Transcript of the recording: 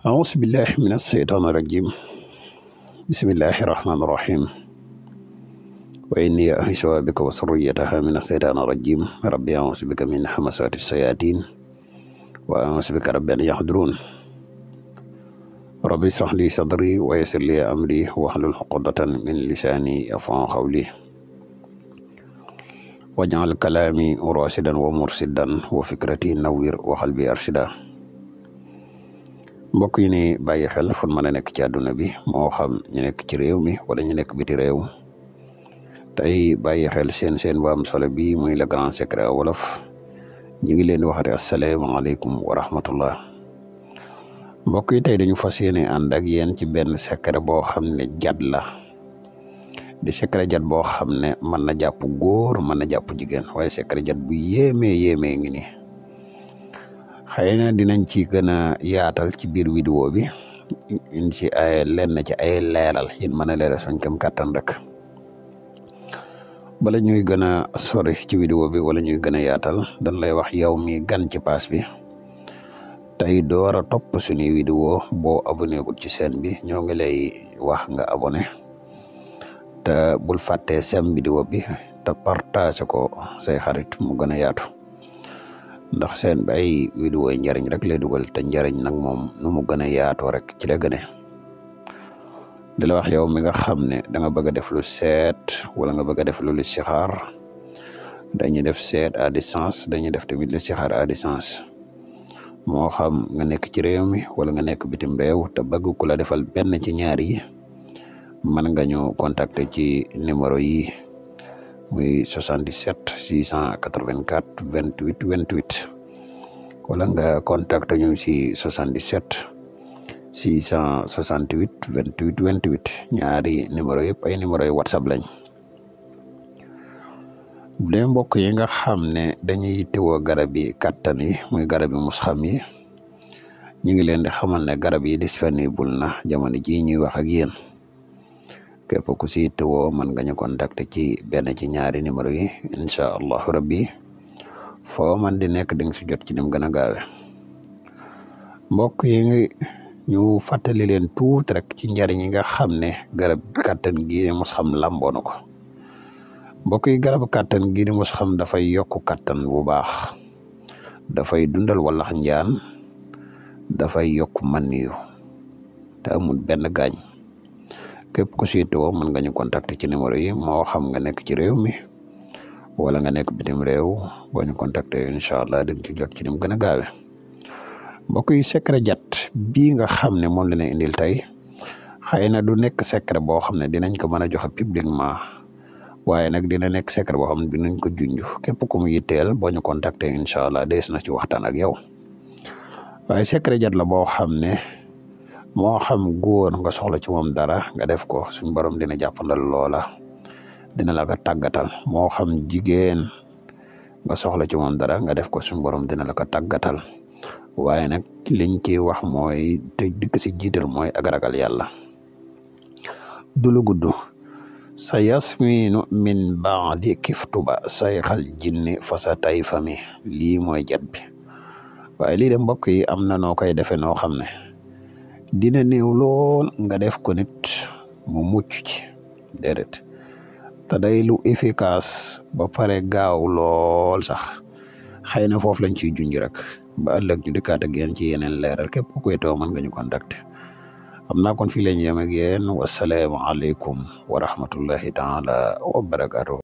أعوذ بالله من الشيطان الرجيم بسم الله الرحمن الرحيم وإني أعيذها بك وذريتها من الشيطان الرجيم ربي أعوذ بك من همزات الشياطين وأعوذ بك ربي أن يحضرون ربي اشرح لي صدري ويسر لي أمري واحلل عقدة من لساني يفقهوا قولي واجعل كلامي راشدا ومرشدا وفكرتي نوير وقلبي أرشدا mbokk yi ni bàyyi xel fu mën a nekk ci àdduna bi moo xam ñu nekk ci réew mi wala ñu nekk biti réew tey bàyyi xel seen bu am solo bi muy le grand secret wolof ñu ngi leen di waxati asalaamaaleykum wa rahmatullah mbokk yi tey dañu fas yéene ànd ak yéen ci benn secret boo xam ne jat la di secret jat boo xam ne mën na jàpp góor mën na jàpp jigéen waaye secret jat bu yéemee ngi ni xëy na dinañ ci gën a yaatal ci biir vidéo bi ci ay lenn ci ay leeral yin mën a leeral suñ kam kàttan rek bala ñuy gën a sori ci vidéo bi wala ñuy gën a yaatal dañ lay wax yow mi gan ci pass bi tey door a topp suñuy vidéo boo abonné gul ci chaîne bi ñoo ngi lay wax nga abonné te bul fàtte sem vidéo bi te partage ko say xarit mu gën a yaatu ndax seen bi ay vidéo yi njariñ rek lay dugal te njariñ nag moom nu mu gën a yaatoo rek ci la gëne di la wax yow mi nga xam ne da nga bëgg a def lu seet wala nga bëgg a def lu listixaar dañuy def seet à distance dañuy def tamit listixaar à distance moo xam nga nekk ci réew mi wala nga nekk bitim réew te bëgg ku la defal benn ci ñaar yi mën nga ñu contacter ci numéro yi muy 77 684 28 28 wala nga contacte ñu si 77 668 28 28 ñaari numéro yëpp ay numéro yi WhatsApp lañ bu dee mbokk yi nga xam ne dañuy yittewoo garab yi kàttan yi muy garab yi musxam yi ñu ngi leen di xamal ne garab yi disponible na jamono ji ñuy wax ak yéen képp ku si yittewoo mën nga ñu contacter ci benn ci ñaari numéro yi incha allahu rabbi foo man di nekk di nga si jot ci nim gën a gaawe mbokk yi ñu fàttali leen tuuti rek ci njariñ yi nga xam ne garab kàttan gi di musxam lamboo na ko mbokk yi garab kàttan gi di musxam dafay yokk kàttan bu baax dafay dundal wallax njaan dafay yokk maniyu te amul benn gaañ képp ku siitewoo mën nga ñu contacter ci numéro yi moo xam nga nekk ci réew mi wala nga nekk bitim réew boo ñu contacter incha allah dañ ci jot ci nim gën a gaawe mbokk yi secret jat bii nga xam ne moom la ñu indil tey xëy na du nekk secret boo xam ne dinañ ko mën a joxe publiquement waaye nag dina nekk secret boo xam ne dinañ ko junj képp ku mu yitteel boo ñu contacter incha allah dees na ci waxtaan ak yow waaye secret jat la boo xam ne moo xam góor nga soxla ci moom dara nga def ko suñ borom dina jàppandal loola dina la ko tàggatal moo xam jigéen nga soxla ci moom dara nga def ko suñ borom dina la ko tàggatal waaye nag liñ ciy wax mooy te dikk si jiital mooy ak ragal yàlla du lu gudd sa yasminu min baadi kiftuba sayxal jinni fasa tay fami lii mooy jat bi waaye lii de mbokk yi am na noo koy defee noo xam ne dina néew lool nga def ko nit mu mucc ci déedéet te day lu efficace ba pare gaaw lool sax xëy na foofu lañ ciy junj rek ba ëllëg ñu dikkaat ak yéen ci yeneen leeral képp ku koy taw mën nga ñu contacter am naa kon fii lañ yem ak yéen wasalaamaaleykum wa rahmatullahi taala wa barakaatu.